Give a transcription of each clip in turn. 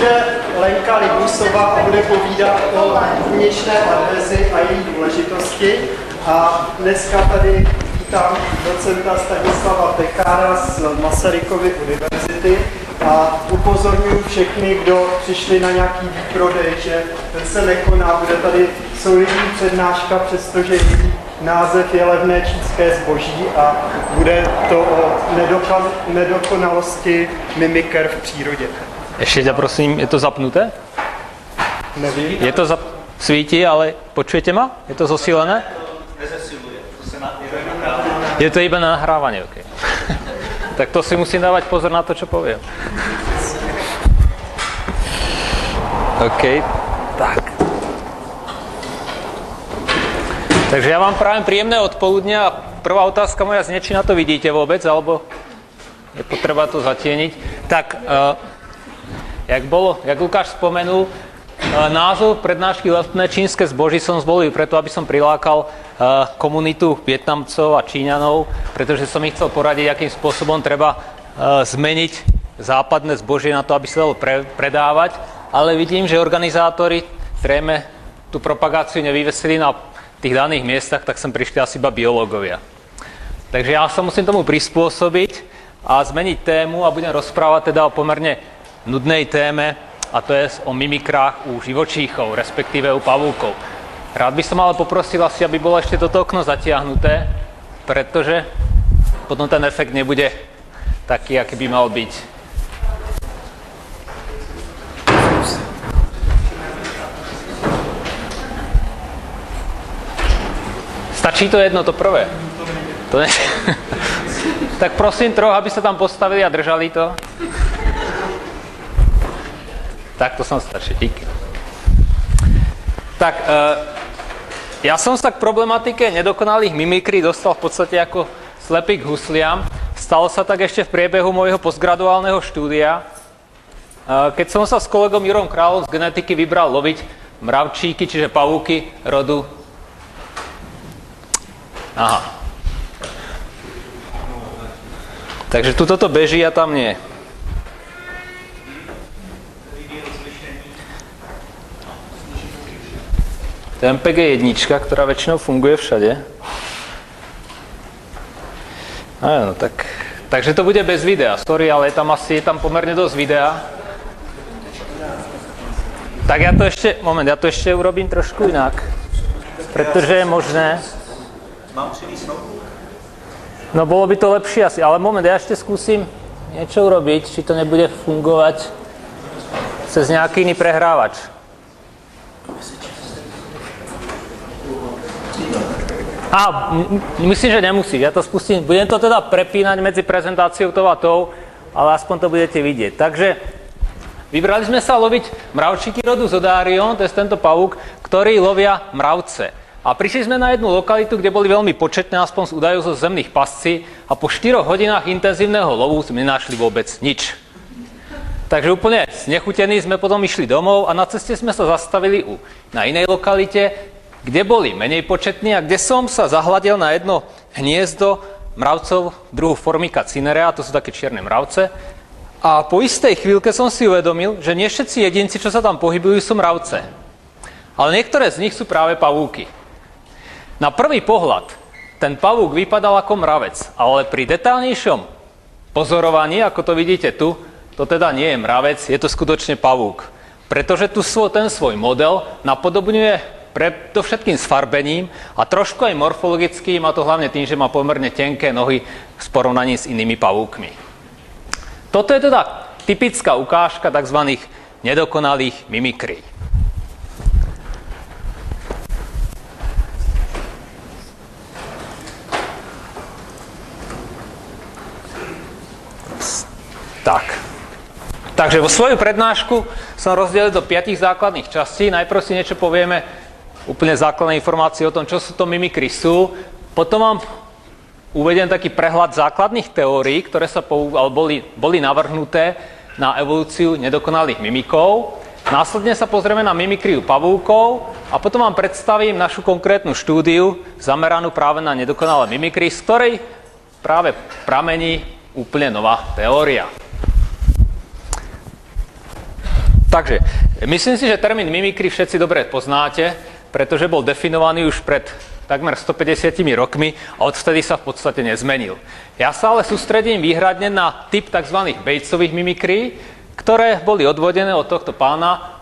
bude Lenka Libusová a bude povídat o buněčné adhezi a její důležitosti. A dneska tady vítám docenta Stanislava Pekára z Masarykovy univerzity a upozorňuji všechny, kdo přišli na nějaký výprodej, že ten se nekoná, bude tady solidní přednáška, přestože její název je Levné čínské zboží a bude to o nedokonalosti mimiker v přírodě. Ešte ťa prosím, je to zapnuté? Nevím. Je to svítí, ale počujete ma? Je to zosílené? Nezesiluje. Je to iba na nahrávanie, ok. Tak to si musím dávať pozor na to, čo poviem. OK, tak. Takže ja vám prajem príjemné odpoludne a prvá otázka moja znie, či na to vidíte vôbec, alebo je potreba to zatieniť. Tak, jak Lukáš spomenul, názov prednášky Levné čínske zboží som zvolil preto, aby som prilákal komunitu Vietnamcov a Číňanov, pretože som ich chcel poradiť, akým spôsobom treba zmeniť západné zbožie na to, aby sa dalo predávať. Ale vidím, že organizátori zrejme tú propagáciu nevyvesili na tých daných miestach, tak sem prišli asi iba biológovia. Takže ja sa musím tomu prispôsobiť a zmeniť tému a budem rozprávať teda o pomerne nudnej téme, a to je o mimikrách u živočíchov, respektíve u pavúkov. Rád by som ale poprosil asi, aby bolo ešte toto okno zatiahnuté, pretože potom ten efekt nebude taký, aký by mal byť. Stačí to jedno, to prvé? To ne... Tak prosím troch, aby sa tam postavili a držali to. Tak to som stačí, díky. Tak, ja som sa k problematike nedokonalých mimikrí dostal v podstate ako slepý k husliam. Stalo sa tak ešte v priebehu môjho postgraduálneho štúdia, keď som sa s kolegom Jurom Kráľom z genetiky vybral loviť mravčíky, čiže pavúky rodu... Aha. Takže tuto to beží a tam nie. To je MPG 1, ktorá väčšinou funguje všade. Áno, takže to bude bez videa. Sorry, ale je tam pomerne dosť videa. Tak ja to ešte urobím trošku inak. Pretože je možné... Mám přivést notebook? No bolo by to lepšie asi, ale moment, ja ešte skúsim niečo urobiť, či to nebude fungovať cez nejaký iný prehrávač. Myslím, že nemusí. Ja to spustím. Budem to teda prepínať medzi prezentáciou tou a tou, ale aspoň to budete vidieť. Takže vybrali sme sa loviť mravčíky rodu Zodarion, to je tento pavúk, ktorí lovia mravce. A prišli sme na jednu lokalitu, kde boli veľmi početné, aspoň z údajov zo zemných pascí, a po 4 hodinách intenzívneho lovu sme nenašli vôbec nič. Takže úplne znechutení sme potom išli domov a na ceste sme sa zastavili na inej lokalite, kde boli menej početní a kde som sa zahľadil na jedno hniezdo mravcov druhu Formica cinerea, to sú také čierne mravce. A po istej chvíľke som si uvedomil, že nie všetci jedinci, čo sa tam pohybujú, sú mravce. Ale niektoré z nich sú práve pavúky. Na prvý pohľad ten pavúk vypadal ako mravec, ale pri detailnejšom pozorovaní, ako to vidíte tu, to teda nie je mravec, je to skutočne pavúk. Pretože tu ten svoj model napodobňuje predovšetkým sfarbením a trošku aj morfologickým, a to hlavne tým, že má pomerne tenké nohy v porovnaní s inými pavúkmi. Toto je teda typická ukážka tzv. Nedokonalých mimikrií. Takže vo svoju prednášku som rozdelil do 5 základných častí. Najprv si niečo povieme, úplne základné informácie o tom, čo sú to mimikry sú. Potom vám uvediem taký prehľad základných teórií, ktoré boli navrhnuté na evolúciu nedokonalých mimikov. Následne sa pozrieme na mimikriu pavúkov a potom vám predstavím našu konkrétnu štúdiu zameranú práve na nedokonalé mimikry, z ktorej práve pramení úplne nová teória. Takže, myslím si, že termín mimikry všetci dobre poznáte, pretože bol definovaný už pred takmer 150 rokmi a odvtedy sa v podstate nezmenil. Ja sa ale sústredím výhradne na typ tzv. Batesových mimikrí, ktoré boli odvodené od tohto pána,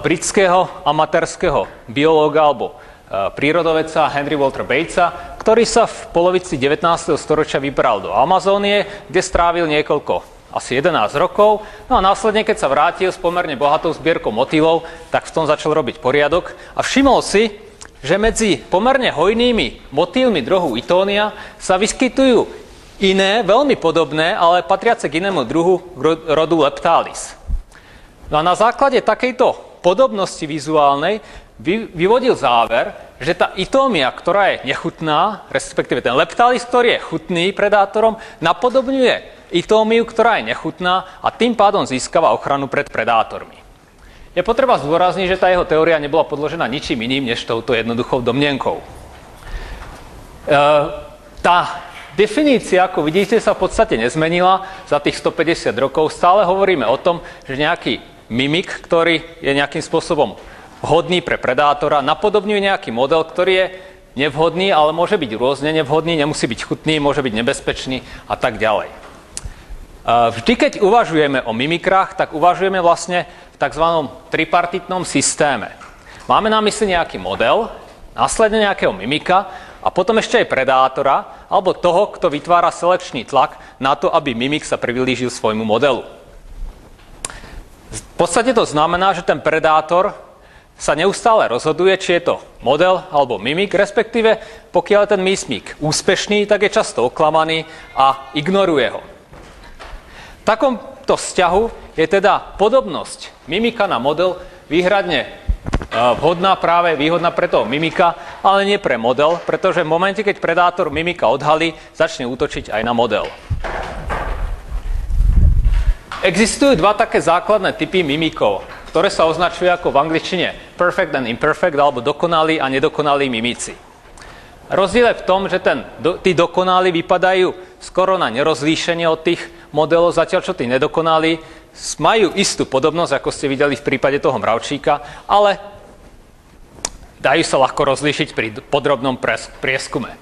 britského amatérskeho biológa alebo prírodovedca Henry Walter Batesa, ktorý sa v polovici 19. storočia vybral do Amazónie, kde strávil asi 11 rokov. No a následne, keď sa vrátil s pomerne bohatou zbierkou motýlov, tak v tom začal robiť poriadok a všimol si, že medzi pomerne hojnými motýlmi druhu Itonia sa vyskytujú iné, veľmi podobné, ale patriace k inému druhu rodu Leptalis. No a na základe takejto podobnosti vizuálnej vyvodil záver, že tá itómia, ktorá je nechutná, respektíve ten Leptalis, ktorý je chutný predátorom, napodobňuje itómiu, ktorá je nechutná a tým pádom získava ochranu pred predátormi. Je potreba zdôrazniť, že tá jeho teória nebola podložená ničím iným, než touto jednoduchou domnienkou. Tá definícia, ako vidíte, sa v podstate nezmenila za tých 150 rokov. Stále hovoríme o tom, že nejaký mimik, ktorý je nejakým spôsobom vhodný pre predátora, napodobňuje nejaký model, ktorý je nevhodný, ale môže byť rôzne nevhodný, nemusí byť chutný, môže byť nebezpečný a tak ďalej. Vždy, keď uvažujeme o mimikrách, tak uvažujeme vlastne v tzv. Tripartitnom systéme. Máme na mysli nejaký model, následne nejakého mimika a potom ešte aj predátora, alebo toho, kto vytvára selekčný tlak na to, aby mimik sa priblížil svojmu modelu. V podstate to znamená, že ten predátor sa neustále rozhoduje, či je to model alebo mimik, respektíve pokiaľ je ten mimik úspešný, tak je často oklamaný a ignoruje ho. V takomto vzťahu je teda podobnosť mimika na model výhradne vhodná, práve výhodná pre toho mimika, ale nie pre model, pretože v momente, keď predátor mimika odhalí, začne útočiť aj na model. Existujú dva také základné typy mimikov, ktoré sa označujú ako v angličtine perfect and imperfect, alebo dokonalí a nedokonalí mimici. Rozdiel je v tom, že tí dokonalí vypadajú skoro na nerozlíšenie od tých modelov, zatiaľ čo tí nedokonalí majú istú podobnosť, ako ste videli v prípade toho mravčíka, ale dajú sa ľahko rozlíšiť pri podrobnom prieskume.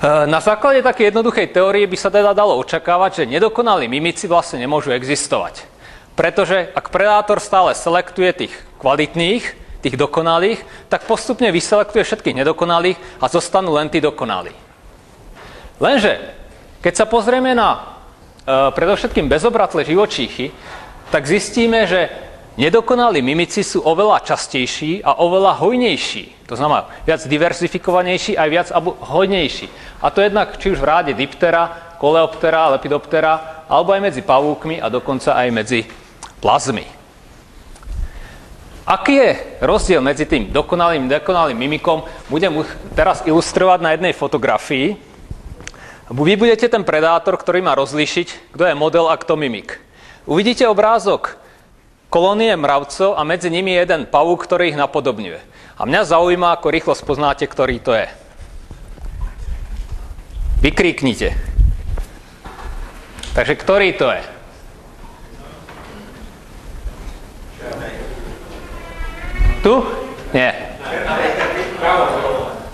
Na základe takej jednoduchej teórie by sa teda dalo očakávať, že nedokonalí mimici vlastne nemôžu existovať. Pretože ak predátor stále selektuje tých kvalitných, tých dokonalých, tak postupne vyselektuje všetkých nedokonalých a zostanú len tí dokonalí. Lenže, keď sa pozrieme na predovšetkým bezobratlé živočíchy, tak zistíme, že nedokonalí mimici sú oveľa častejší a oveľa hojnejší. To znamená viac diverzifikovanejší a viac hojnejší. A to jednak či už v ráde Diptera, Coleoptera, Lepidoptera, alebo aj medzi pavúkmi a dokonca aj medzi plazmy. Aký je rozdiel medzi tým dokonalým a nedokonalým mimikom, budem teraz ilustrovať na jednej fotografii. Vy budete ten predátor, ktorý má rozlíšiť, kto je model a kto mimik. Uvidíte obrázok kolónie mravcov a medzi nimi je jeden pavúk, ktorý ich napodobňuje. A mňa zaujíma, ako rýchlo spoznáte, ktorý to je. Vykríknite. Takže ktorý to je? Tu? Nie.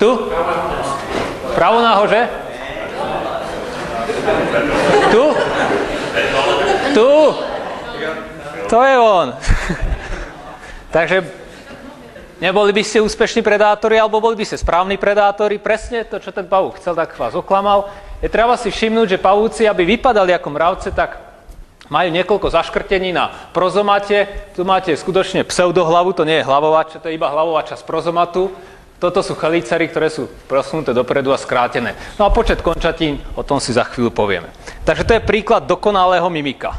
Tu? Pravo nahoře? Tu? Tu? To je on. Takže neboli by ste úspešní predátori, alebo boli by ste správni predátori. Presne to, čo ten pavúk chcel, tak vás oklamal. Je treba si všimnúť, že pavúci, aby vypadali ako mravce, tak majú niekoľko zaškrtení na prozomate. Tu máte skutočne pseudohlavu, to nie je hlavovač, to je iba hlavová časť prozomatu. Toto sú chelicery, ktoré sú prosunuté dopredu a skrátené. No a počet končatín, o tom si za chvíľu povieme. Takže to je príklad dokonalého mimika.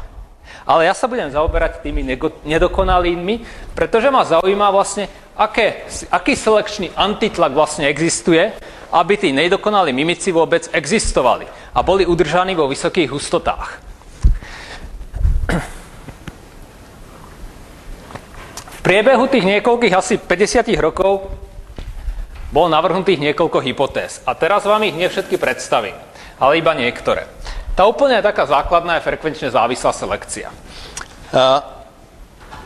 Ale ja sa budem zaoberať tými nedokonalými, pretože ma zaujíma vlastne, aký selekčný antitlak vlastne existuje, aby tí nedokonalí mimici vôbec existovali a boli udržaní vo vysokých hustotách. V priebehu tých niekoľkých asi 50 rokov bolo navrhnutých niekoľko hypotéz. A teraz vám ich nie všetky predstavím, ale iba niektoré. Tá úplne taká základná je frekvenčne závislá selekcia.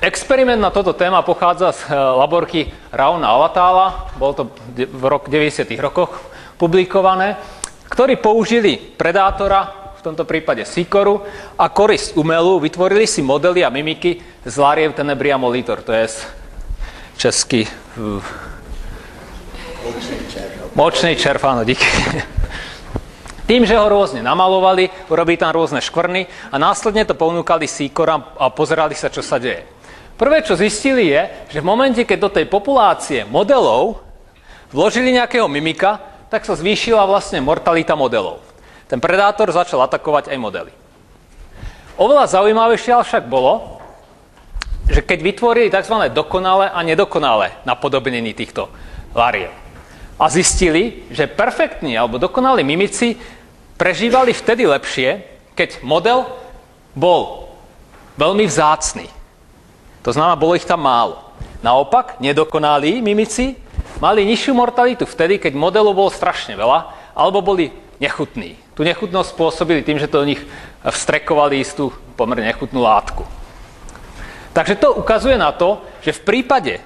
Experiment na toto téma pochádza z laborky Rauna Alatála, bolo to v 90. rokoch publikované, ktorí použili predátora, v tomto prípade sikoru, a korisť umelú, vytvorili si modely a mimiky z Lariev tenebria molitor, to je český močný červ, áno, díky. Tým, že ho rôzne namalovali, urobili tam rôzne škvrny a následne to ponúkali síkoram a pozerali sa, čo sa deje. Prvé, čo zistili je, že v momente, keď do tej populácie modelov vložili nejakého mimika, tak sa zvýšila vlastne mortalita modelov. Ten predátor začal atakovať aj modely. Oveľa zaujímavejšie však bolo, že keď vytvorili tzv. Dokonalé a nedokonalé napodobnenie týchto lariev a zistili, že perfektní alebo dokonalí mimici prežívali vtedy lepšie, keď model bol veľmi vzácny. To znamená, bolo ich tam málo. Naopak, nedokonalí mimici mali nižšiu mortalitu vtedy, keď modelov bolo strašne veľa, alebo boli nechutní. Tu nechutnosť spôsobili tým, že to do nich vstrekovali istú pomerne nechutnú látku. Takže to ukazuje na to, že v prípade,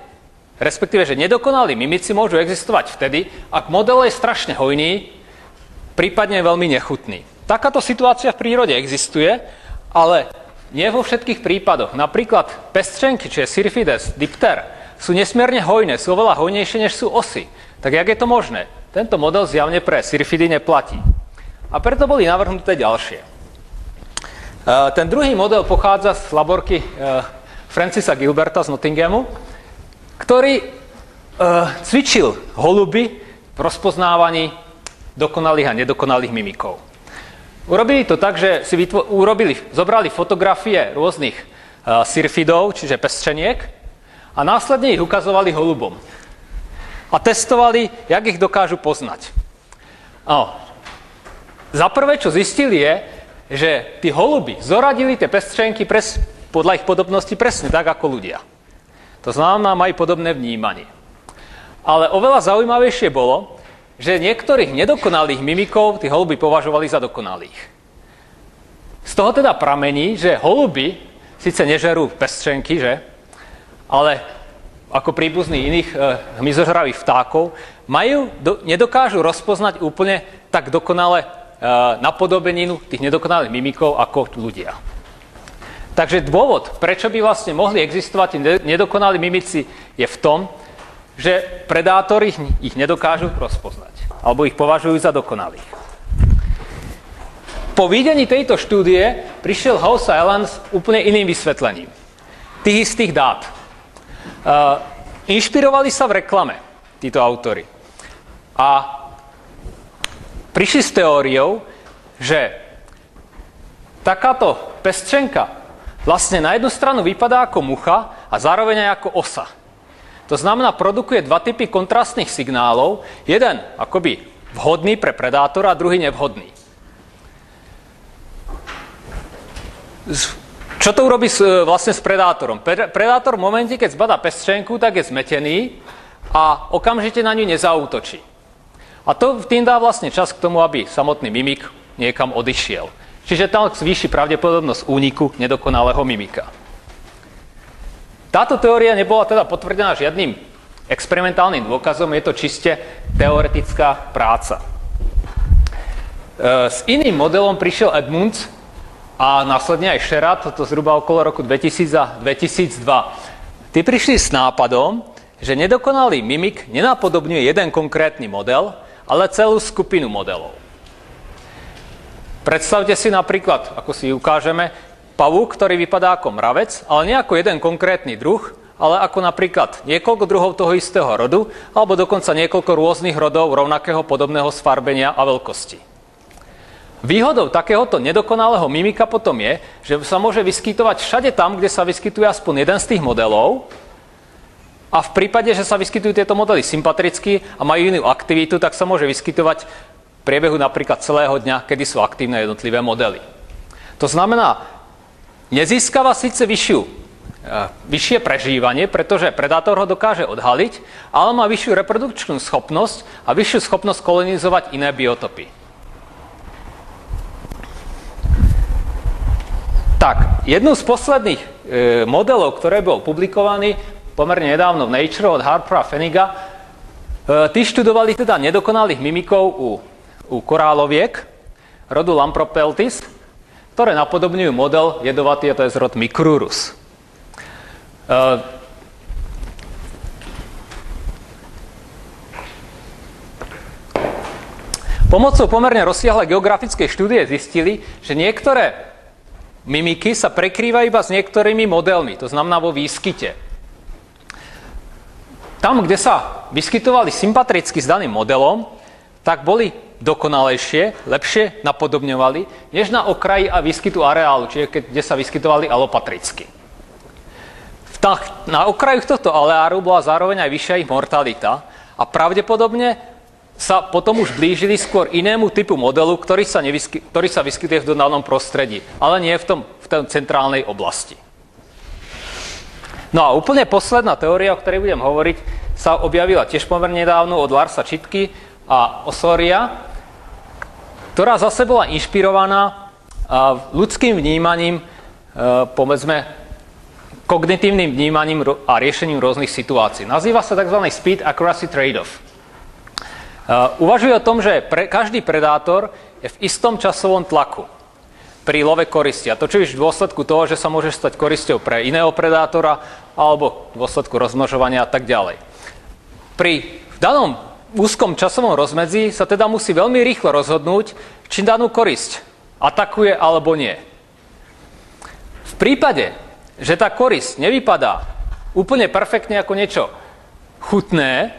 respektíve, že nedokonalí mimici môžu existovať vtedy, ak model je strašne hojný, prípadne veľmi nechutný. Takáto situácia v prírode existuje, ale nie vo všetkých prípadoch. Napríklad pestřenky, čiže Syrphides, dipter, sú nesmierne hojné, sú oveľa hojnejšie, než sú osy. Tak jak je to možné? Tento model zjavne pre Syrphidy neplatí. A preto boli navrhnuté ďalšie. Ten druhý model pochádza z laborky Francisa Gilberta z Nottinghamu, ktorý cvičil holuby v rozpoznávaní dokonalých a nedokonalých mimikov. Urobili to tak, že si zobrali fotografie rôznych syrfidov, čiže pestřeniek, a následne ich ukazovali holubom. A testovali, jak ich dokážu poznať. Za prvé, čo zistili je, že tí holuby zoradili tie pestřenky podľa ich podobnosti presne tak, ako ľudia. To znamená, majú podobné vnímanie. Ale oveľa zaujímavejšie bolo, že niektorých nedokonalých mimikov tí holuby považovali za dokonalých. Z toho teda pramení, že holuby síce nežerú pestřenky, že? Ale ako príbuzní iných hmyzožravých vtákov, nedokážu rozpoznať úplne tak dokonale napodobeninu tých nedokonalých mimikov ako ľudia. Takže dôvod, prečo by vlastne mohli existovať nedokonalí mimici, je v tom, že predátori ich nedokážu rozpoznať, alebo ich považujú za dokonalých. Po videní tejto štúdie prišiel House a Allen s úplne iným vysvetlením tých istých dát. Inšpirovali sa v reklame títo autori a prišli s teóriou, že takáto pestřenka vlastne na jednu stranu vypadá ako mucha a zároveň aj ako osa. To znamená, produkuje dva typy kontrastných signálov, jeden akoby vhodný pre predátora a druhý nevhodný. Čo to urobí vlastne s predátorom? Predátor v momente, keď zbadá pestřenku, tak je zmetený a okamžite na ňu nezaútočí. A to tým dá vlastne čas k tomu, aby samotný mimik niekam odišiel. Čiže tam zvýši pravdepodobnosť úniku nedokonalého mimika. Táto teória nebola teda potvrdená žiadnym experimentálnym dôkazom, je to čiste teoretická práca. S iným modelom prišiel Edmunds a následne aj Sherrod, to zhruba okolo roku 2000 a 2002. Tí prišli s nápadom, že nedokonalý mimik nenapodobňuje jeden konkrétny model, ale celú skupinu modelov. Predstavte si napríklad, ako si ukážeme, pavúk, ktorý vypadá ako mravec, ale nie ako jeden konkrétny druh, ale ako napríklad niekoľko druhov toho istého rodu, alebo dokonca niekoľko rôznych rodov rovnakého podobného sfarbenia a veľkosti. Výhodou takéhoto nedokonalého mimika potom je, že sa môže vyskytovať všade tam, kde sa vyskytuje aspoň jeden z tých modelov, a v prípade, že sa vyskytujú tieto modely sympatricky a majú inú aktivitu, tak sa môže vyskytovať v priebehu napríklad celého dňa, kedy sú aktívne jednotlivé modely. To znamená, nezískava síce vyššie prežívanie, pretože predátor ho dokáže odhaliť, ale má vyššiu reprodukčnú schopnosť a vyššiu schopnosť kolonizovať iné biotopy. Tak, jednou z posledných modelov, ktoré bol publikovaný pomerne nedávno v Nature od Harpera a Feniga, tí študovali teda nedokonalých mimikov u koráloviek rodu Lampropeltis, ktoré napodobňujú model jedovatý, a to je z rod Micrurus. Pomocou pomerne rozsiahlej geografickej štúdie zistili, že niektoré mimiky sa prekrývajú iba s niektorými modelmi, to znamená vo výskyte. Tam, kde sa vyskytovali sympatricky s daným modelom, tak boli dokonalejšie, lepšie napodobňovali, než na okraji a výskytu areálu, čiže kde sa vyskytovali alopatricky. Na okrajoch tohto areálu bola zároveň aj vyššia ich mortalita a pravdepodobne sa potom už blížili skôr inému typu modelu, ktorý sa vyskytuje v danom prostredí, ale nie v tej centrálnej oblasti. No a úplne posledná teória, o ktorej budem hovoriť, sa objavila tiež pomerne nedávno od Larsa Chitky a Osoria, ktorá zase bola inšpirovaná ľudským vnímaním, povedzme, kognitívnym vnímaním a riešením rôznych situácií. Nazýva sa tzv. Speed Accuracy Trade-off. Uvažuje o tom, že každý predátor je v istom časovom tlaku pri love koristi. A to či už v dôsledku toho, že sa môže stať korisťou pre iného predátora, alebo v dôsledku rozmnožovania a tak ďalej. Pri danom úzkom časovom rozmedzi sa teda musí veľmi rýchlo rozhodnúť, či danú korisť atakuje alebo nie. V prípade, že tá korisť nevypadá úplne perfektne ako niečo chutné,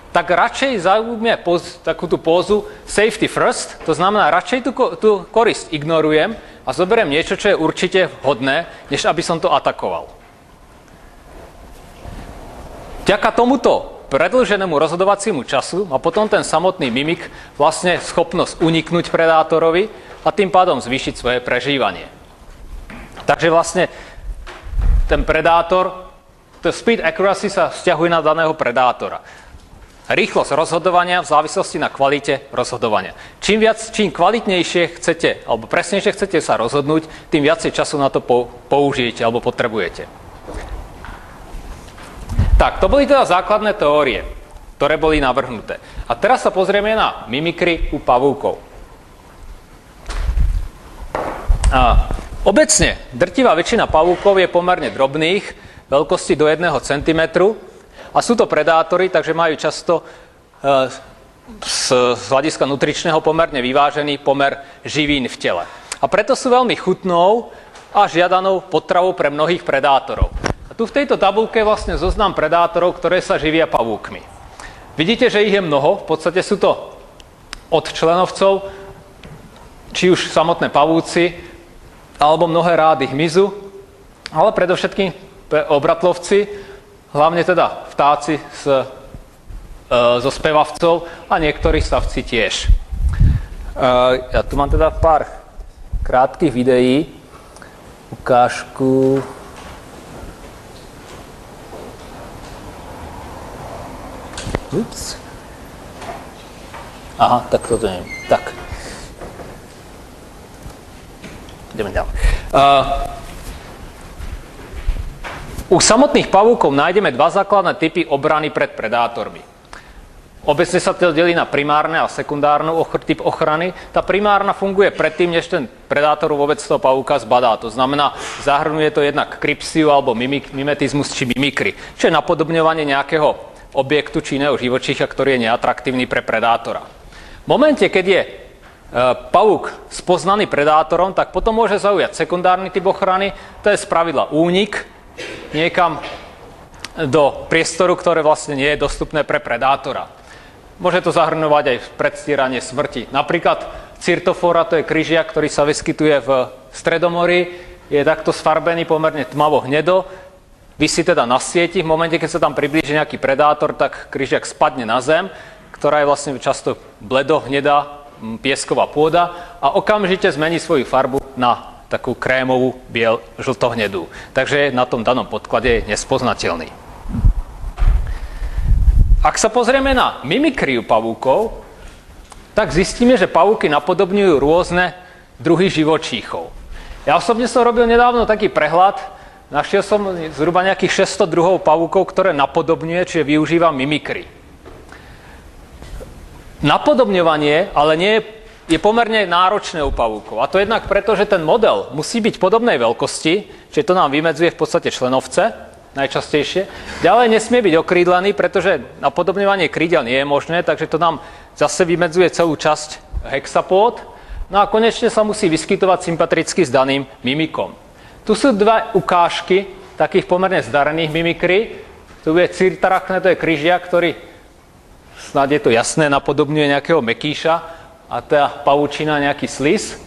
tak radšej zaujme takú tú pózu safety first, to znamená, radšej tú korisť ignorujem a zoberiem niečo, čo je určite vhodné, než aby som to atakoval. Vďaka tomuto predĺženému rozhodovaciemu času má potom ten samotný mimik vlastne schopnosť uniknúť predátorovi a tým pádom zvýšiť svoje prežívanie. Takže vlastne ten predátor, to speed accuracy sa vzťahuje na daného predátora. Rýchlosť rozhodovania v závislosti na kvalite rozhodovania. Čím kvalitnejšie chcete, alebo presnejšie chcete sa rozhodnúť, tým viacej času na to použijete alebo potrebujete. Tak, to boli teda základné teórie, ktoré boli navrhnuté. A teraz sa pozrieme na mimikry u pavúkov. Obecne, drtivá väčšina pavúkov je pomerne drobných, veľkosti do 1 cm, a sú to predátori, takže majú často z hľadiska nutričného pomerne vyvážený pomer živín v tele. A preto sú veľmi chutnou a žiadanou potravou pre mnohých predátorov. A tu v tejto tabuľke je vlastne zoznam predátorov, ktoré sa živia pavúkmi. Vidíte, že ich je mnoho, v podstate sú to od členovcov, či už samotné pavúci, alebo mnohé rády hmyzu, ale predovšetkým obratlovci, hlavne teda vtáci zo spevavcov a niektorí savci tiež. Ja tu mám teda pár krátkych videí, ukážku. Ups. Aha, tak toto neviem. Tak. Ideme ďalej. U samotných pavúkov nájdeme dva základné typy obrany pred predátormi. Obecne sa to delí na primárne a sekundárnu typ ochrany. Tá primárna funguje predtým, než ten predátor vôbec toho pavúka zbadá. To znamená, zahrnuje to jednak krypsiu alebo mimetizmus či mimikry, čo je napodobňovanie nejakého objektu či iného živočícha, ktorý je neatraktívny pre predátora. V momente, keď je pavúk spoznaný predátorom, tak potom môže zaujať sekundárny typ ochrany, to je spravidla únik niekam do priestoru, ktoré vlastne nie je dostupné pre predátora. Môže to zahrňovať aj predstieranie smrti. Napríklad Cyrtophora, to je kryžiak, ktorý sa vyskytuje v Stredomorí, je takto sfarbený pomerne tmavo hnedo, visí teda na sieti, v momente, keď sa tam priblíži nejaký predátor, tak kryžiak spadne na zem, ktorá je vlastne často bledohnedá piesková pôda a okamžite zmení svoju farbu na takú krémovú, žltohnedú. Takže na tom danom podklade je nespoznateľný. Ak sa pozrieme na mimikriu pavúkov, tak zistíme, že pavúky napodobňujú rôzne druhy živočíchov. Ja osobne som robil nedávno taký prehľad. Našiel som zhruba nejakých 600 druhov pavúkov, ktoré napodobňuje, čiže využíva mimikry. Napodobňovanie ale je pomerne náročné u pavúkov. A to jednak preto, že ten model musí byť podobnej veľkosti, čiže to nám vymedzuje v podstate členovce najčastejšie. Ďalej nesmie byť okrídlený, pretože napodobňovanie krídel nie je možné, takže to nám zase vymedzuje celú časť hexapód. No a konečne sa musí vyskytovať sympatricky s daným mimikom. Tu sú dve ukážky takých pomerne zdarených mimikry. Tu je Cyrtarachne, to je kryžiak, ktorý, snad je to jasné, napodobňuje nejakého mekíša a tá pavučina nejaký slis.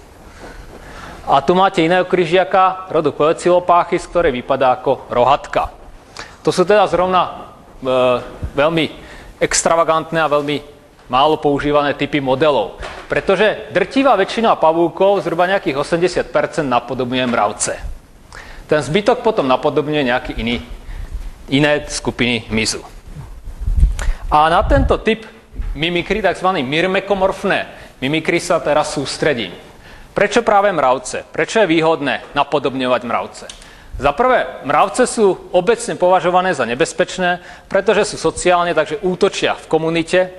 A tu máte iného kryžiaka, rodu Poecilopáchys, ktorý vypadá ako rohatka. To sú teda zrovna veľmi extravagantné a veľmi málo používané typy modelov. Pretože drtivá väčšina pavúkov, zhruba nejakých 80%, napodobňuje mravce. Ten zbytok potom napodobňuje nejaké iné skupiny hmyzu. A na tento typ mimikry, tzv. Myrmekomorfné mimikry, sa teraz sústredím. Prečo práve mravce? Prečo je výhodné napodobňovať mravce? Za prvé, mravce sú obecne považované za nebezpečné, pretože sú sociálne, takže útočia v komunite.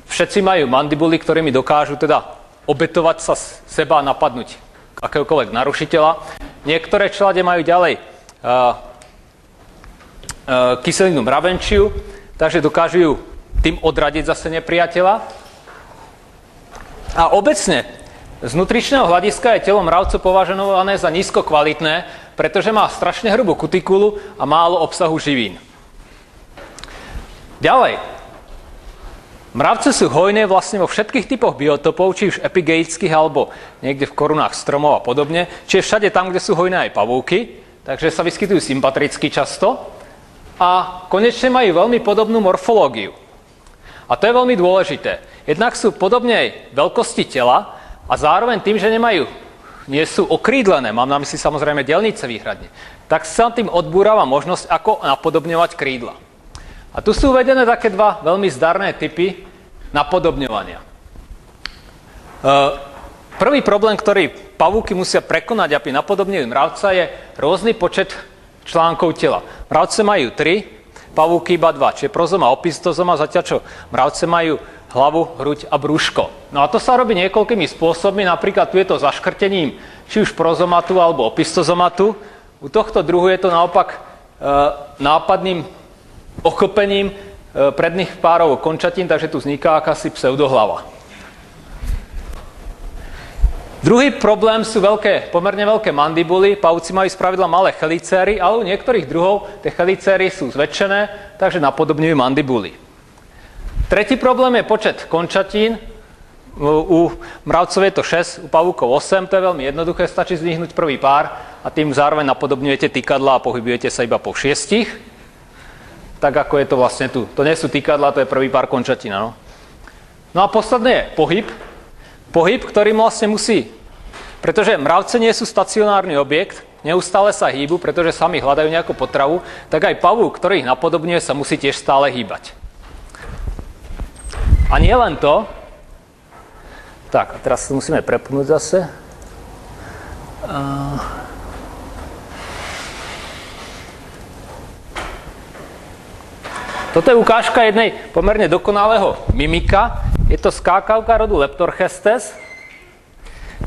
Všetci majú mandibuly, ktorými dokážu teda obetovať sa seba a napadnúť akéhokoľvek narušiteľa. Niektoré čelade majú ďalej kyselinu mravenčiu, takže dokážu ju tým odradiť zase nepriateľa. A obecne z nutričného hľadiska je telo mravcu považované za nízko kvalitné, pretože má strašne hrubú kutikulu a málo obsahu živín. Ďalej. Mravce sú hojné vlastne vo všetkých typoch biotopov, či už epigeických, alebo niekde v korunách stromov a podobne. Čiže všade tam, kde sú hojné aj pavúky, takže sa vyskytujú sympatricky často. A konečne majú veľmi podobnú morfológiu. A to je veľmi dôležité. Jednak sú podobnej veľkosti tela a zároveň tým, že nie sú okrídlené, mám na mysli samozrejme delnice výhradne, tak sa tým odbúrava možnosť, ako napodobňovať krídla. A tu sú uvedené také dva veľmi zdarné typy napodobňovania. Prvý problém, ktorý pavúky musia prekonať, aby napodobnili mravca, je rôzny počet článkov tela. Mravce majú 3, pavúky iba 2, čiže prozoma a opistozoma, zatiaľ čo mravce majú hlavu, hruď a brúško. No a to sa robí niekoľkými spôsobmi, napríklad tu je to zaškrtením či už prozomatu alebo opistozomatu. U tohto druhu je to naopak nápadným ochlopením predných párov končatín, takže tu vzniká akási pseudohlava. Druhý problém sú pomerne veľké mandibuly. Pavúci majú spravidla malé chelicéry, ale u niektorých druhov tie chelicéry sú zväčšené, takže napodobňujú mandibuly. Tretí problém je počet končatín. U mravcov je to 6, u pavúkov 8, to je veľmi jednoduché, stačí zdvihnúť prvý pár a tým zároveň napodobňujete tykadlá a pohybujete sa iba po 6. Tak ako je to vlastne tu. To nie sú tykadlá, to je prvý pár končatín. No a posledné je pohyb. Pohyb, ktorý vlastne musí, pretože mravce nie sú stacionárny objekt, neustále sa hýbu, pretože sami hľadajú nejakú potravu, tak aj pavúk, ktorý ich napodobňuje, sa musí tiež stále hýbať. A nie len to. Tak, a teraz sa musíme prepnúť zase. Toto je ukážka jednej pomerne dokonalého mimika. Je to skákavka rodu Leptorchestes,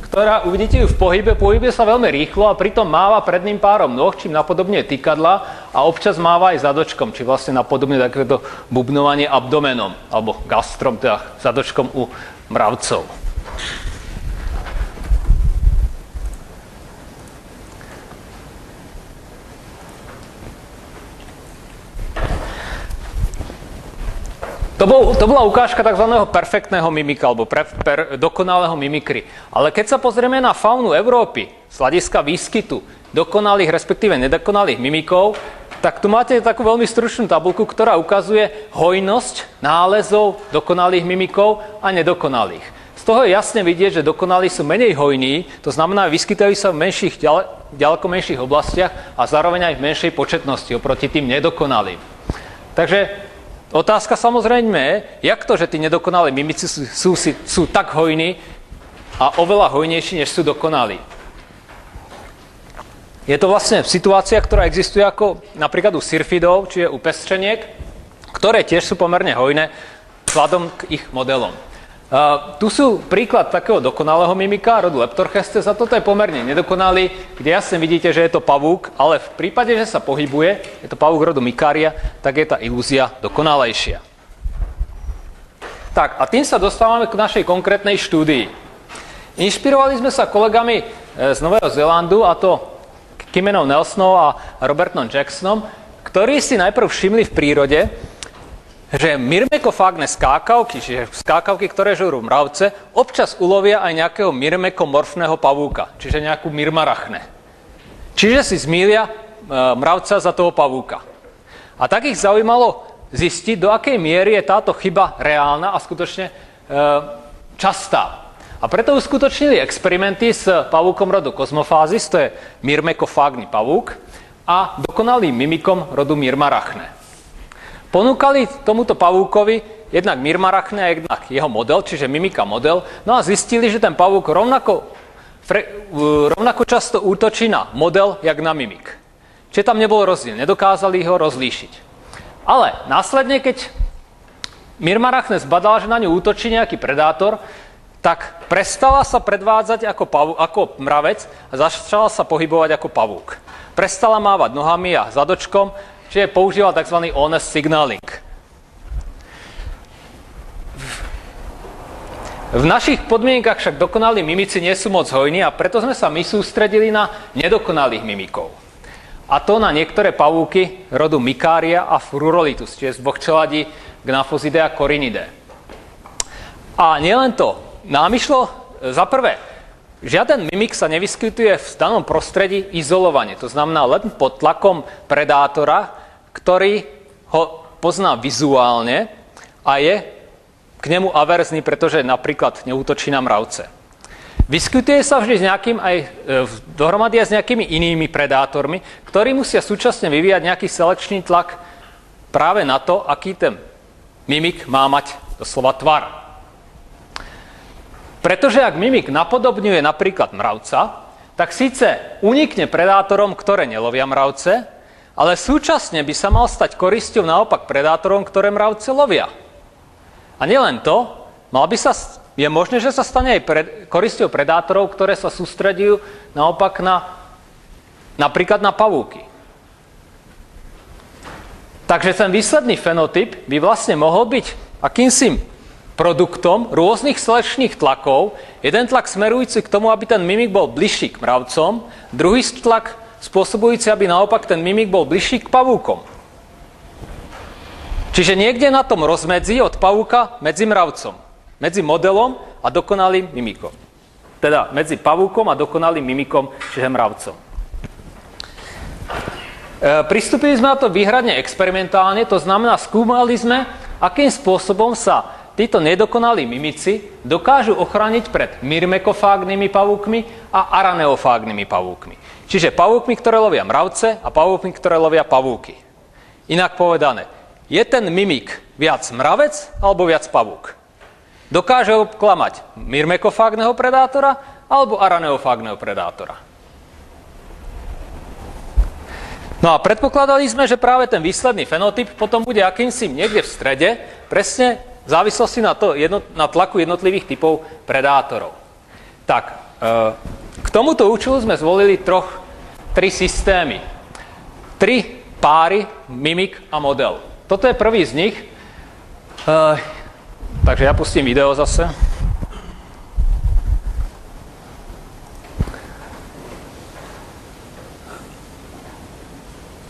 ktorá, uvidíte ju v pohybe, pohybuje sa veľmi rýchlo a pritom máva predným párom noh, čím napodobňuje tykadla a občas máva aj zadočkom, či vlastne napodobňuje takéto bubnovanie abdomenom, alebo gastrom, teda zadočkom u mravcov. To bola ukážka tzv. Perfektného mimika, alebo dokonalého mimikry. Ale keď sa pozrieme na faunu Európy z hľadiska výskytu dokonalých, respektíve nedokonalých mimikov, tak tu máte takú veľmi stručnú tabuľku, ktorá ukazuje hojnosť nálezov dokonalých mimikov a nedokonalých. Z toho je jasne vidieť, že dokonalí sú menej hojní, to znamená, vyskytujú sa v ďaleko menších oblastiach a zároveň aj v menšej početnosti oproti tým nedokonalým. Takže otázka samozrejme je, jak to, že tí nedokonalí mimici sú tak hojní a oveľa hojnejší, než sú dokonalí. Je to vlastne situácia, ktorá existuje ako napríklad u syrfidov, čiže u pestřeniek, ktoré tiež sú pomerne hojné vzhľadom k ich modelom. Tu sú príklad takého dokonalého mimika, rodu Leptorchestes, a toto je pomerne nedokonalý, kde jasne vidíte, že je to pavúk, ale v prípade, že sa pohybuje, je to pavúk rodu Micaria, tak je tá ilúzia dokonalejšia. Tak, a tým sa dostávame k našej konkrétnej štúdii. Inšpirovali sme sa kolegami z Nového Zélandu, a to Kimenou Nelsonom a Robertom Jacksonom, ktorí si najprv všimli v prírode, že myrmekofágne skákavky, čiže skákavky, ktoré žerú mravce, občas ulovia aj nejakého myrmekomorfného pavúka, čiže nejakú myrmarachne. Čiže si zmýlia mravca za toho pavúka. A tak ich zaujímalo zistiť, do akej miery je táto chyba reálna a skutočne častá. A preto uskutočnili experimenty s pavúkom rodu Cosmophasис, to je myrmekofágny pavúk, a dokonalým mimikom rodu Myrmarachne. Ponúkali tomuto pavúkovi jednak Myrmarachne a jednak jeho model, čiže mimika model, no a zistili, že ten pavúk rovnako často útočí na model, jak na mimik. Čiže tam nebol rozdiel, nedokázali ho rozlíšiť. Ale následne, keď Myrmarachne zbadala, že na ňu útočí nejaký predátor, tak prestala sa predvádzať ako mravec a začala sa pohybovať ako pavúk. Prestala mávať nohami a zadočkom, čiže používal tzv. Honest signaling. V našich podmienkach však dokonalí mimici nie sú moc hojní a preto sme sa my sústredili na nedokonalých mimikov. A to na niektoré pavúky rodu Micaria a Furorolitus, čiže z dvoch čeladí Gnaphosidae a Corinidae. A nielen to, nám išlo za prvé, žiaden mimik sa nevyskytuje v danom prostredí izolovane, to znamená len pod tlakom predátora, ktorý ho pozná vizuálne a je k nemu averzný, pretože napríklad neútočí na mravce. Vyskytuje sa vždy s nejakým aj dohromady s nejakými inými predátormi, ktorí musia súčasne vyvíjať nejaký selekčný tlak práve na to, aký ten mimik má mať doslova tvar. Pretože ak mimik napodobňuje napríklad mravca, tak síce unikne predátorom, ktoré nelovia mravce, ale súčasne by sa mal stať korisťou naopak predátorom, ktoré mravce lovia. A nielen to, je možné, že sa stane aj korisťou predátorov, ktoré sa sústredujú naopak napríklad na pavúky. Takže ten výsledný fenotyp by vlastne mohol byť akýmsi produktom rôznych selekčných tlakov. Jeden tlak smerujúci k tomu, aby ten mimik bol bližší k mravcom, druhý tlak spôsobujúci, aby naopak ten mimik bol bližší k pavúkom. Čiže niekde na tom rozmedzi od pavúka medzi mravcom, medzi modelom a dokonalým mimikom. Teda medzi pavúkom a dokonalým mimikom, čiže mravcom. Pristúpili sme na to výhradne experimentálne, to znamená, skúmali sme, akým spôsobom sa títo nedokonalí mimici dokážu ochrániť pred myrmekofágnymi pavúkmi a araneofágnymi pavúkmi. Čiže pavúkmi, ktoré lovia mravce a pavúkmi, ktoré lovia pavúky. Inak povedané, je ten mimik viac mravec alebo viac pavúk? Dokáže obklamať myrmekofágneho predátora alebo araneofágneho predátora? No a predpokladali sme, že práve ten výsledný fenotyp potom bude akýmsi niekde v strede, presne v závislosti na tlaku jednotlivých typov predátorov. Tak, k tomuto účelu sme zvolili tri systémy. 3 páry, mimik a model. Toto je prvý z nich. Takže ja pustím video zase.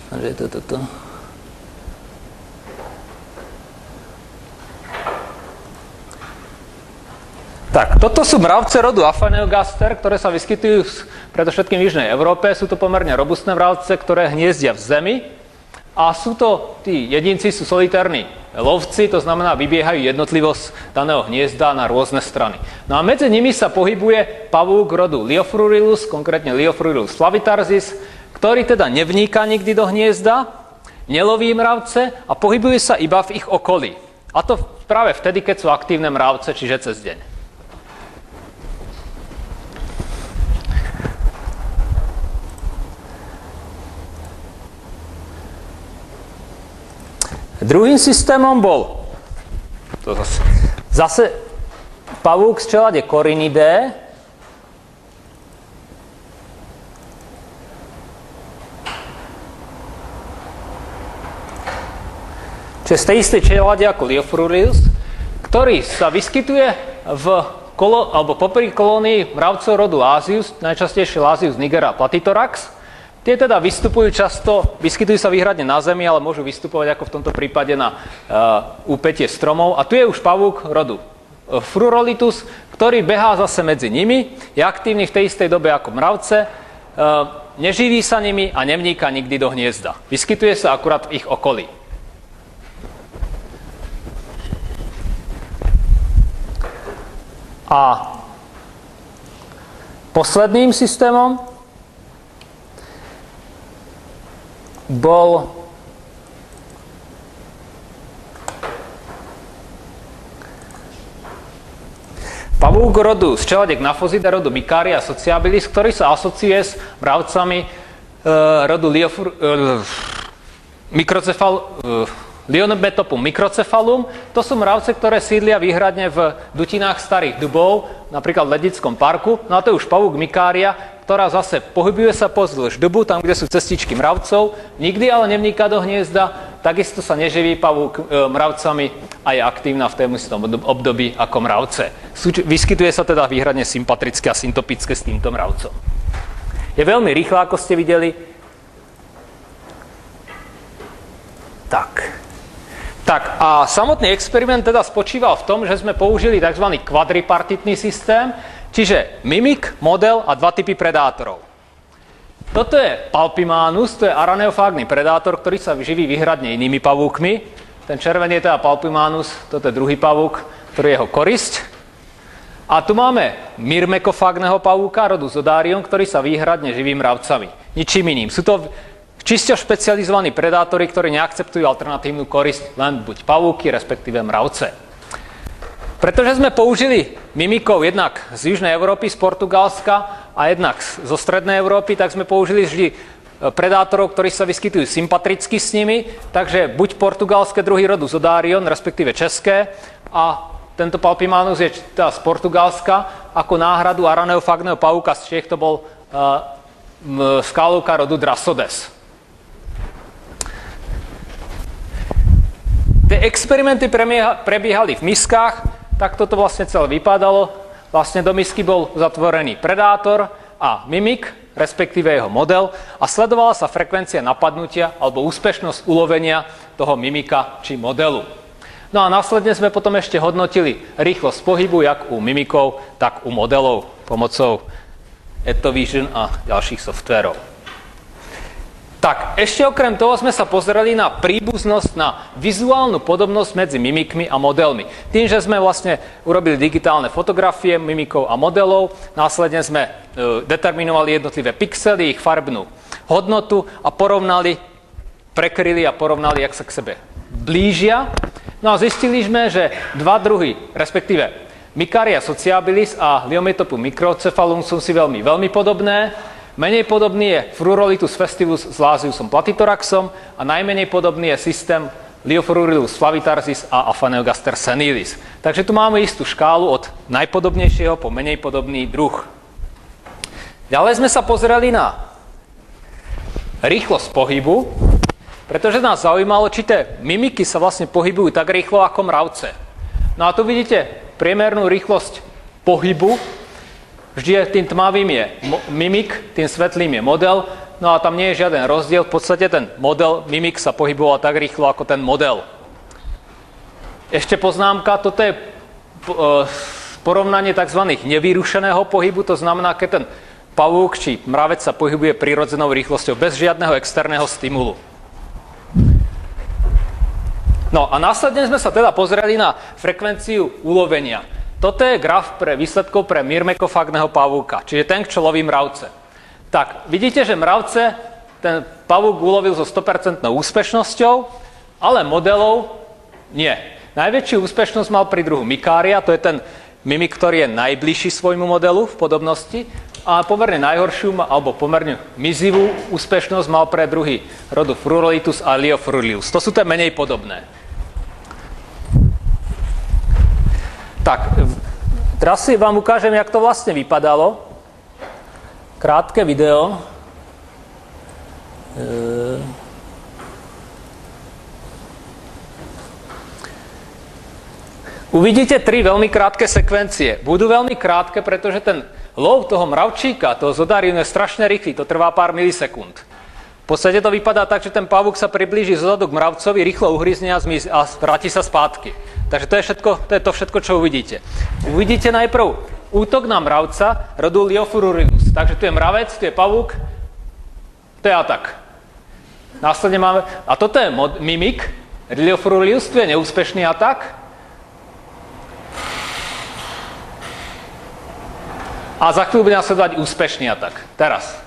Takže je to toto. Tak, toto sú mravce rodu Aphaneogaster, ktoré sa vyskytujú predovšetkým v Južnej Európe. Sú to pomerne robustné mravce, ktoré hniezdia v zemi. A sú to, tí jedinci sú solitárni lovci, to znamená, vybiehajú jednotlivo z daného hniezda na rôzne strany. No a medzi nimi sa pohybuje pavúk rodu Liophrurillus, konkrétne Liophrurillus flavitarsis, ktorý teda nevníka nikdy do hniezda, neloví mravce a pohybuje sa iba v ich okolí. A to práve vtedy, keď sú aktívne mravce, čiže cez deň. Druhým systémom bol zase pavúk z čelade Corynidé. Čiže z tej istej čelade ako Liophurulus, ktorý sa vyskytuje popri kolónii mravcov rodu Lasius, najčastejšie Lasius nigera platitorax. Tie teda vyskytujú sa výhradne na zemi, ale môžu vystupovať ako v tomto prípade na úpätie stromov. A tu je už pavúk rodu Furorolitus, ktorý behá zase medzi nimi, je aktívny v tej istej dobe ako mravce, neživí sa nimi a nevníka nikdy do hniezda. Vyskytuje sa akurát v ich okolí. A posledným systémom bol pavúk rodu z čelade Gnaphosida, rodu Micaria sociabilis, ktorý sa asociuje s mravcami rodu Liometopum microcephalum. To sú mravce, ktoré sídlia výhradne v dutinách starých dubov, napríklad v Ledickom parku. No a to je už pavúk Micaria, ktorá zase pohybuje sa pozdĺž dubu, tam, kde sú cestičky mravcov, nikdy ale nevníka do hniezda, takisto sa neživí pavúk mravcami a je aktívna v tom istom období ako mravce. Vyskytuje sa teda výhradne sympatrické a syntopické s týmto mravcom. Je veľmi rýchla, ako ste videli. Tak a samotný experiment teda spočíval v tom, že sme použili tzv. Kvadripartitný systém, čiže mimik, model a dva typy predátorov. Toto je Palpimanus, to je araneofágny predátor, ktorý sa živí výhradne inými pavúkmi. Ten červený je teda Palpimanus, toto je druhý pavúk, ktorý je jeho korisť. A tu máme myrmekofágneho pavúka rodu Zodarion, ktorý sa výhradne živí mravcami. Ničím iným. Sú to čisto špecializovaní predátori, ktorí neakceptujú alternatívnu korisť, len buď pavúky, respektíve mravce. Pretože sme použili mimikov jednak z Južnej Európy, z Portugalska a jednak zo Strednej Európy, tak sme použili vždy predátorov, ktorí sa vyskytujú sympatricky s nimi, takže buď portugalské druhy rodu Zodarion, respektíve české, a tento Palpimanus je teda z Portugalska, ako náhradu araneofagného pavúka z Čech to bol skálovka rodu Drasodes. Tie experimenty prebiehali v miskách, tak toto vlastne celé vypadalo. Vlastne do misky bol zatvorený predátor a mimik, respektíve jeho model, a sledovala sa frekvencia napadnutia alebo úspešnosť ulovenia toho mimika či modelu. No a následne sme potom ešte hodnotili rýchlosť pohybu, jak u mimikov, tak u modelov pomocou Etovision a ďalších softverov. Tak, ešte okrem toho sme sa pozreli na príbuznosť, na vizuálnu podobnosť medzi mimikmi a modelmi. Tým, že sme vlastne urobili digitálne fotografie mimikov a modelov, následne sme determinovali jednotlivé pixely, ich farbnú hodnotu a prekryli a porovnali, jak sa k sebe blížia. No a zistili sme, že dva druhy, respektíve Micaria sociabilis a Liometopum microcephalum sú si veľmi, veľmi podobné. Menej podobný je Furorolitus festivus s Lasiusom platitoraxom a najmenej podobný je systém Liophurulus flavitarsis a Aphaneogaster senilis. Takže tu máme istú škálu od najpodobnejšieho po menej podobný druh. Ďalej sme sa pozreli na rýchlosť pohybu, pretože nás zaujímalo, či tie mimiky sa vlastne pohybujú tak rýchlo ako mravce. No a tu vidíte priemernú rýchlosť pohybu. Vždy tým tmavým je mimik, tým svetlým je model, no a tam nie je žiaden rozdiel. V podstate ten model, mimik sa pohyboval tak rýchlo ako ten model. Ešte poznámka, toto je porovnanie tzv. Nevyrušeného pohybu, to znamená, keď ten pavúk či mravec sa pohybuje prirodzenou rýchlosťou bez žiadneho externého stimulu. No a následne sme sa teda pozreli na frekvenciu ulovenia. Toto je graf výsledkov pre myrmekofagného pavúka, čiže ten, čo loví mravce. Tak, vidíte, že mravce ten pavúk ulovil so 100% úspešnosťou, ale modelov nie. Najväčšiu úspešnosť mal pri druhu Micaria, to je ten mimik, ktorý je najbližší svojmu modelu v podobnosti, a pomerne najhoršiu, alebo pomerne mizivú úspešnosť mal pre druhy rodu Furorolitus a Liophurulus. To sú tie menej podobné. Tak, teraz si vám ukážem, jak to vlastne vypadalo. Krátke video. Uvidíte 3 veľmi krátke sekvencie. Budú veľmi krátke, pretože ten lov toho mravčíka, toho zodáriu je strašne rýchly. To trvá pár milisekúnd. V podstate to vypadá tak, že ten pavúk sa priblíži zozadu k mravcovi, rýchlo uhryzne a vráti sa spátky. Takže to je to všetko, čo uvidíte. Uvidíte najprv útok na mravca rodu Liophururillus. Takže tu je mravec, tu je pavúk, to je atak. Následne máme, a toto je mimik, Liophururillus, tu je neúspešný atak. A za chvíľu bude nasledovať úspešný atak. Teraz.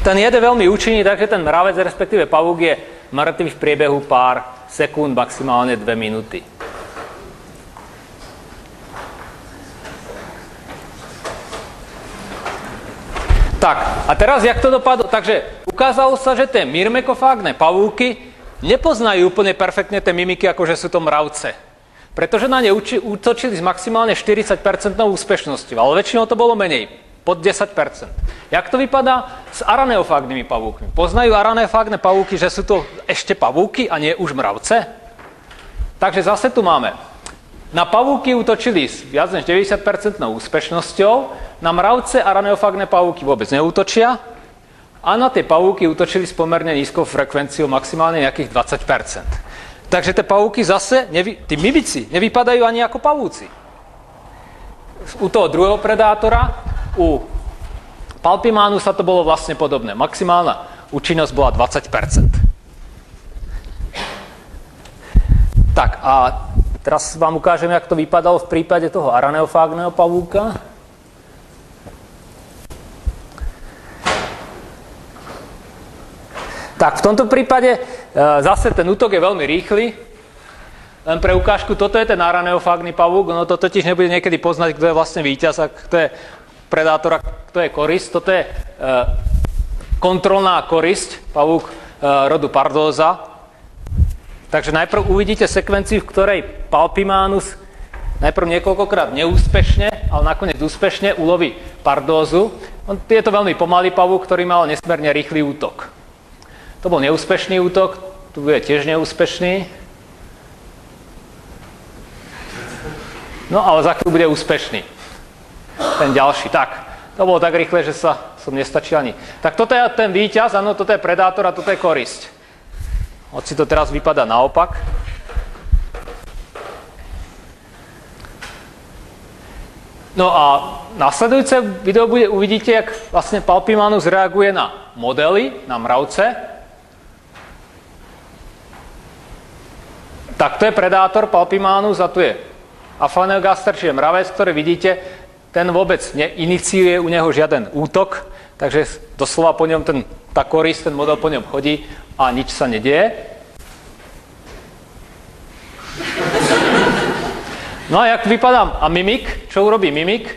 Ten jed je veľmi účinný, takže ten mravec, respektíve pavúk, je mŕtvy v priebehu pár sekúnd, maximálne 2 minúty. Tak, a teraz, jak to dopadlo? Takže ukázalo sa, že tie myrmekofágne pavúky nepoznajú úplne perfektne tie mimiky, ako že sú to mravce. Pretože na ne útočili s maximálne 40% úspešnosťou, ale väčšinou to bolo menej, pod 10%. Jak to vypadá s araneofágnymi pavúkmi? Poznajú araneofágne pavúky, že sú to ešte pavúky a nie už mravce? Takže zase tu máme. Na pavúky útočili s viac než 90% úspešnosťou, na mravce araneofágne pavúky vôbec neútočia a na tie pavúky útočili s pomerne nízkou frekvenciou, maximálne nejakých 20%. Takže tie pavúky zase, tí mimici, nevypadajú ani ako pavúci. U toho druhého predátora, u Palpimanusa to bolo vlastne podobné. Maximálna účinnosť bola 20%. Tak a teraz vám ukážem, jak to vypadalo v prípade toho araneofágneho pavúka. Tak, v tomto prípade zase ten útok je veľmi rýchly. Len pre ukážku, toto je ten araneofágny pavúk, no to totiž nebude niekedy poznať, kto je vlastne víťaz, a kto je predátor a kto je korisť. Toto je kontrolná korisť, pavúk rodu Pardóza. Takže najprv uvidíte sekvenciu, v ktorej Palpimanus najprv niekoľkokrát neúspešne, ale nakoniec úspešne uloví Pardózu. Je to veľmi pomalý pavúk, ktorý mal nesmierne rýchly útok. To bol neúspešný útok, tu bude tiež neúspešný. No ale za chvíľu bude úspešný. Ten ďalší. Tak, to bolo tak rýchle, že som nestačil ani. Tak toto je ten víťaz, áno, toto je predátor a toto je korisť. Hoci to teraz vypadá naopak. No a nasledujúce video uvidíte, jak vlastne Palpimanus reaguje na modely, na mravce. Tak to je predátor Palpimanus a tu je Aphaneogaster, čiže mravec, ktorý vidíte, ten vôbec neiniciuje u neho žiaden útok, takže doslova po ňom tá korisť, ten model po ňom chodí a nič sa nedieje. No a jak vypadá a mimik? Čo urobí mimik?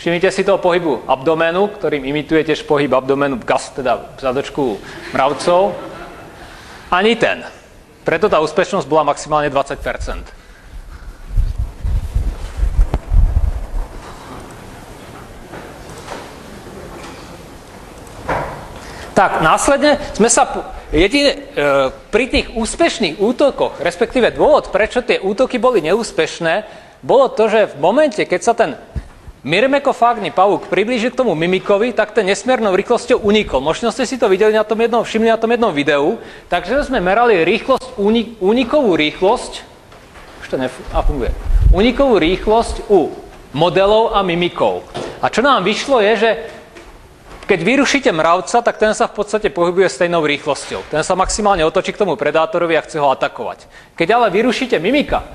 Všimnite si toho pohybu abdoménu, ktorým imituje tiež pohyb abdoménu teda v zadočku mravcov. Ani ten. Preto tá úspešnosť bola maximálne 20%. Tak, následne sme sa pri tých úspešných útokoch, respektíve dôvod, prečo tie útoky boli neúspešné, bolo to, že v momente, keď sa ten myrmekofágny pavúk priblíži k tomu mimikovi, tak ten nesmiernou rýchlosťou unikol. Možno ste si to videli všimli na tom jednom videu. Takže sme merali rýchlosť, únikovú rýchlosť, už to nefunguje, únikovú rýchlosť u modelov a mimikov. A čo nám vyšlo je, že keď vyrušíte mravca, tak ten sa v podstate pohybuje stejnou rýchlosťou. Ten sa maximálne otočí k tomu predátorovi a chce ho atakovať. Keď ale vyrušíte mimika,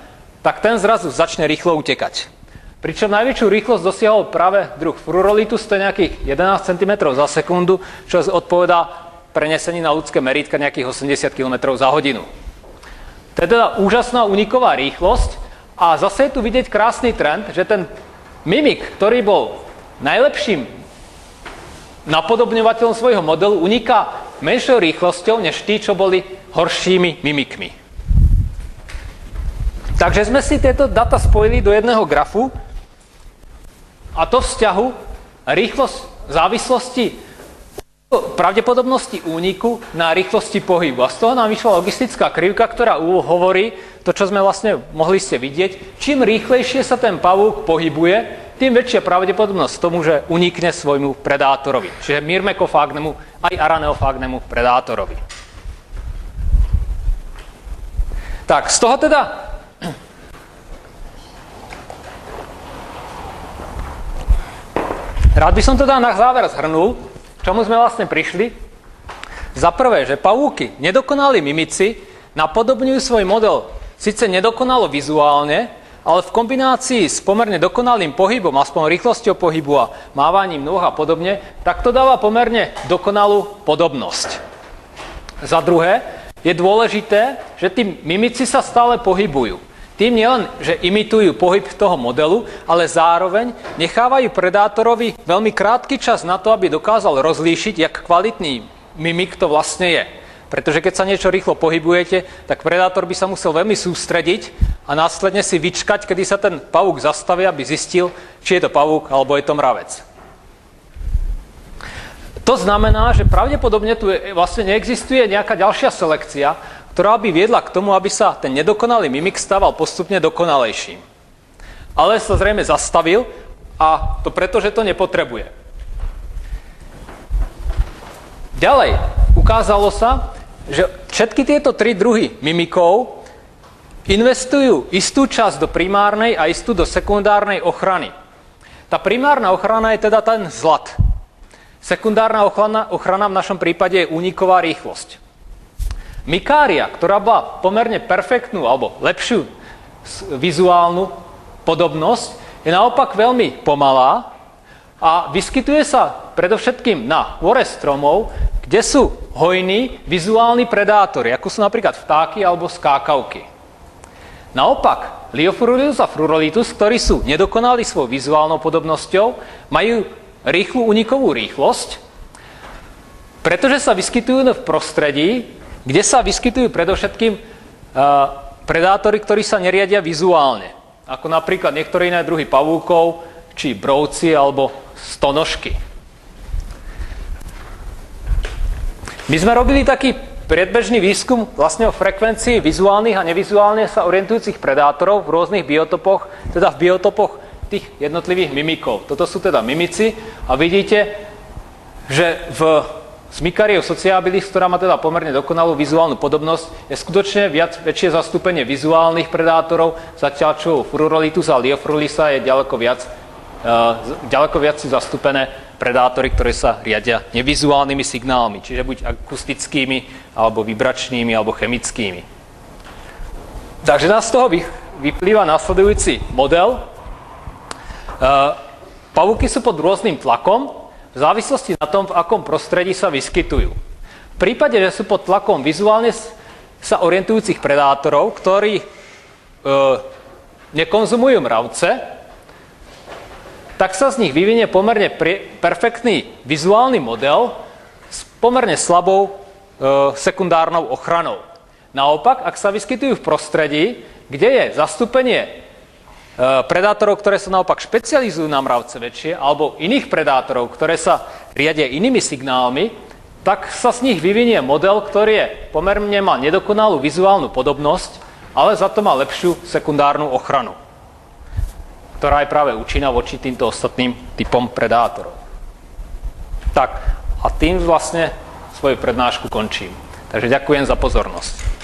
tak ten zrazu začne rýchlo utekať. Pričom najväčšiu rýchlosť dosiahol práve druh Fururolitus, to je nejakých 11 cm za sekundu, čo odpovedá prenesení na ľudské merítka nejakých 80 km za hodinu. To je teda úžasná uniková rýchlosť a zase je tu vidieť krásny trend, že ten mimik, ktorý bol najlepším napodobňovateľom svojho modelu, uniká menšou rýchlosťou než tí, čo boli horšími mimikmi. Takže sme si tieto data spojili do jedného grafu a to vzťahu rýchlosť závislosti pravdepodobnosti úniku na rýchlosti pohybu. A z toho nám vyšla logistická krivka, ktorá hovorí to, čo sme vlastne mohli ste vidieť. Čím rýchlejšie sa ten pavúk pohybuje, tým väčšia pravdepodobnosť tomu, že unikne svojmu predátorovi. Čiže myrmekofágnemu aj araneofágnemu predátorovi. Tak, z toho teda rád by som teda na záver zhrnul, čomu sme vlastne prišli. Za prvé, že pavúky, nedokonalí mimici, napodobňujú svoj model síce nedokonalo vizuálne, ale v kombinácii s pomerne dokonalým pohybom, aspoň rýchlosťou pohybu a mávaním nôh a podobne, tak to dáva pomerne dokonalú podobnosť. Za druhé, je dôležité, že tí mimici sa stále pohybujú. Tým nielen, že imitujú pohyb toho modelu, ale zároveň nechávajú predátorovi veľmi krátky čas na to, aby dokázal rozlíšiť, jak kvalitný mimik to vlastne je. Pretože keď sa niečo rýchlo pohybujete, tak predátor by sa musel veľmi sústrediť a následne si vyčkať, kedy sa ten pavúk zastaví, aby zistil, či je to pavúk alebo je to mravec. To znamená, že pravdepodobne tu vlastne neexistuje nejaká ďalšia selekcia, ktorá by viedla k tomu, aby sa ten nedokonalý mimik stával postupne dokonalejším. Ale sa zrejme zastavil a to preto, že to nepotrebuje. Ďalej, ukázalo sa, že všetky tieto tri druhy mimikov investujú istú časť do primárnej a istú do sekundárnej ochrany. Tá primárna ochrana je teda ten zlat. Sekundárna ochrana v našom prípade je úniková rýchlosť. Mikária, ktorá bola pomerne perfektnú alebo lepšiu vizuálnu podobnosť, je naopak veľmi pomalá a vyskytuje sa predovšetkým na hvore stromov, kde sú hojní vizuálni predátori, ako sú napríklad vtáky alebo skákavky. Naopak, Liophorurilius a Frurolitus, ktorí sú nedokonali svojou vizuálnou podobnosťou, majú rýchlu unikovú rýchlosť, pretože sa vyskytujú v prostredí, kde sa vyskytujú predovšetkým predátori, ktorí sa neriadia vizuálne. Ako napríklad niektoré iné druhy pavúkov, či brovci, alebo stonožky. My sme robili taký predbežný výskum vlastne o frekvencii vizuálnych a nevizuálne sa orientujúcich predátorov v rôznych biotopoch, teda v biotopoch tých jednotlivých mimikov. Toto sú teda mimici a vidíte, že v Smicarius sociabilis, ktorá má teda pomerne dokonalú vizuálnu podobnosť, je skutočne väčšie zastúpenie vizuálnych predátorov, zatiaľ čo Frurolitus a Liophorulisa je ďaleko viac zastúpené predátory, ktoré sa riadia nevizuálnymi signálmi, čiže buď akustickými, alebo vibračnými, alebo chemickými. Takže nás z toho vyplýva nasledujúci model. Pavúky sú pod rôznym tlakom, v závislosti na tom, v akom prostredí sa vyskytujú. V prípade, že sú pod tlakom vizuálne sa orientujúcich predátorov, ktorí nekonzumujú mravce, tak sa z nich vyvinie pomerne perfektný vizuálny model s pomerne slabou sekundárnou ochranou. Naopak, ak sa vyskytujú v prostredí, kde je zastúpenie predátorov, ktoré sa naopak špecializujú na mravce väčšie, alebo iných predátorov, ktoré sa riadia inými signálmi, tak sa z nich vyvinie model, ktorý je pomerne má nedokonalú vizuálnu podobnosť, ale za to má lepšiu sekundárnu ochranu, ktorá je práve účinná voči týmto ostatným typom predátorov. Tak, a tým vlastne svoju prednášku končím. Takže ďakujem za pozornosť.